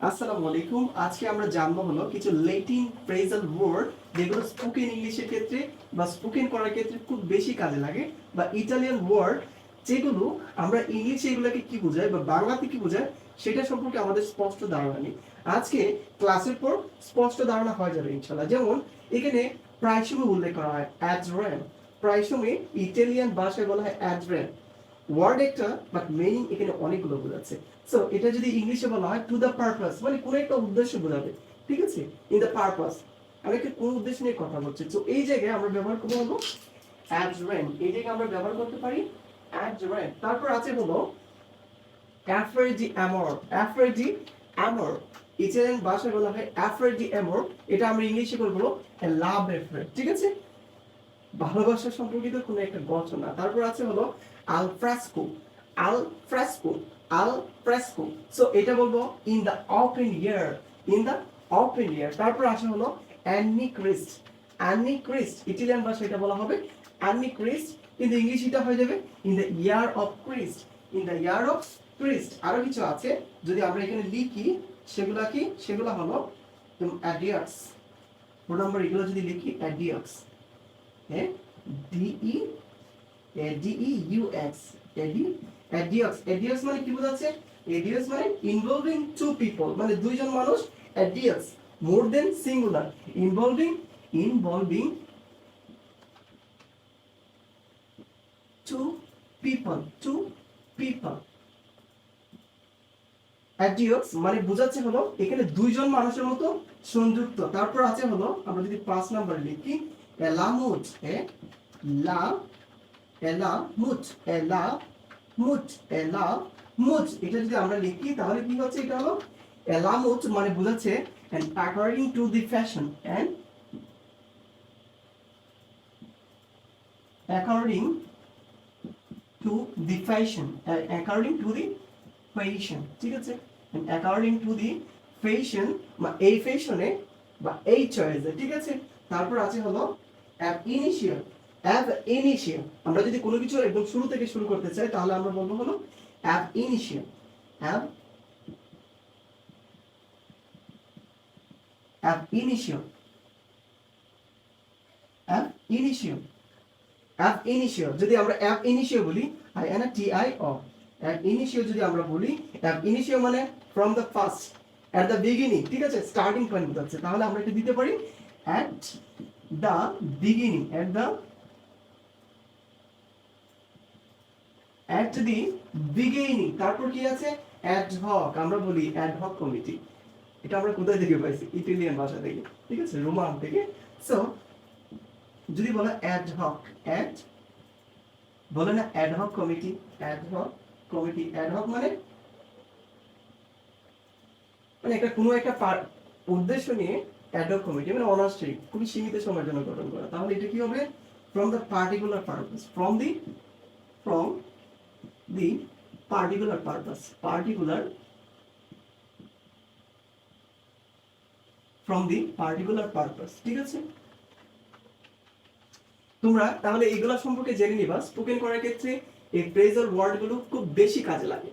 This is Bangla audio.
আসসালামু আলাইকুম। আজকে আমরা জানবো হলো কিছু ল্যাটিন ফ্রেজাল ওয়ার্ড যেগুলো স্পোকেন ইংলিশের ক্ষেত্রে বা স্পোকেন করার ক্ষেত্রে খুব বেশি কাজে লাগে, বা ইটালিয়ান ওয়ার্ড যেগুলো আমরা ইংলিশে এগুলোকে কি বোঝায় বা বাংলাতে কি বোঝায় সেটা সম্পর্কে আমাদের স্পষ্ট ধারণা নেই। আজকে ক্লাসের পর স্পষ্ট ধারণা হয়ে যাবে ইনশাআল্লাহ। যেমন এখানে প্রায় সময় উল্লেখ করা হয় অ্যাডরেন, প্রায় সময় ইটালিয়ান ভাষায় বলা হয় অ্যাডরেন। ওয়ার্ড একটা বাট মিনিং এখানে অনেকগুলো বোঝাচ্ছে। সো এটা যদি ইংলিশে বলা হয় টু দ্য পারপাস, মানে কোনো একটা উদ্দেশ্য বোঝাবে, ঠিক আছে, ইন দ্য পারপাস, আমি একটা কোন উদ্দেশ্য নিয়ে কথা বলছি। তো এই জায়গায় আমরা ব্যবহার করবো হলো অ্যাডরেন, এই জায়গায় আমরা ব্যবহার করতে পারি অ্যাডরেন। তারপর আছে হলো অ্যাফ্রেডি অ্যামর, অ্যাফ্রেডি অ্যামর, ইটালিয়ান ভাষায় বলা হয় অ্যাফ্রেডি অ্যামর, এটা আমরা ইংলিশে বলবো লাভ অ্যাফ্রেড, ঠিক আছে, ভালোবাসা সম্পর্কিত কোনো একটা ঘটনা। তারপর আছে হলো al fresco, al fresco, al fresco, so এটা বলবো in the open air, in the open air. তারপর আসে হলো অ্যানি ক্রিস্ট, অ্যানি ক্রিস্ট, ইটালিয়ান ভাষা এটা বলা হবে অ্যানি ক্রিস্ট, কিন্তু ইংলিশ এটা হয়ে যাবে in the year of ক্রিস্ট, in the year of ক্রিস্ট। আরো কিছু আছে যদি আমরা এখানে লিখি, সেগুলা কি, সেগুলা হলো অ্যাডিয়াক্স, নম্বর এগুলো যদি লিখি অ্যাডিয়াক্স, হ্যাঁ, ডিই ডিইউএক্স, এডিওক্স, এডিওক্স মানে কি বোঝাচ্ছে? এডিওক্স মানে ইনভলভিং টু পিপল, মানে দুইজন মানুষ, এডিওক্স more than singular, involving, involving two people, two people, অ্যাডিওক্স মানে বোঝাচ্ছে হলো এখানে দুইজন মানুষের মতো সংযুক্ত। তারপর আছে হলো আমরা যদি 5 নাম্বার লিখি এলামুজ, লা এলা মুচ, এলা মুচ, এলা মুচ, এটা যদি আমরা লিখি তাহলে কি হচ্ছে, এটা হলো এলা মুচ মানে বোঝাচ্ছে and according to the fashion, and according to the fashion, according to the fashion, ঠিক আছে, and according to the fashion বা এই ফ্যাশনে বা এই চয়েসে, ঠিক আছে। তারপর আছে হলো অ্যাব ইনিশিয়াল, অ্যাব ইনিশিয়াল, আমরা যদি কোনো কিছু একদম শুরু থেকে শুরু করতে চাই তাহলে আমরা বলবো হলো অ্যাব ইনিশিয়াল, অ্যাব অ্যাব ইনিশিয়াল, অ্যাব ইনিশিয়াল, অ্যাব ইনিশিয়াল। যদি আমরা অ্যাব ইনিশিয়াল বলি, I N T I O, ab ইনিশিয়াল যদি আমরা বলি, অ্যাব ইনিশিয়াল মানে from the first, at the beginning, ঠিক আছে, স্টার্টিং পয়েন্ট বোঝাচ্ছে। তাহলে আমরা এটা দিতে পারি at the beginning, at the, at the beginning। তারপর কি আছে অ্যাডহক, আমরা বলি অ্যাডহক কমিটি, এটা আমরা কোথায় থেকে পাইছি? ইটালিয়ান ভাষা থেকে, ঠিক আছে, রোমান থেকে। সো যদি বলা অ্যাডহক, অ্যাড বলে না ad hoc committee, ad hoc committee, ad hoc মানে মানে একটা কোনো একটা উদ্দেশ্য নিয়ে অ্যাডহক কমিটি মানে অনাশ্রয়িক, খুবই সীমিত সময়ের জন্য গঠন করা। তাহলে এটা কি হবে? From the particular purpose, from the, from the particular purpose, particular, from the particular purpose, ঠিক আছে। তোমরা তাহলে এগুলা সম্পর্কে জেনে নিবা, স্পোকেন করার ক্ষেত্রে এই ফ্রেজাল ওয়ার্ড গুলো খুব বেশি কাজে লাগে।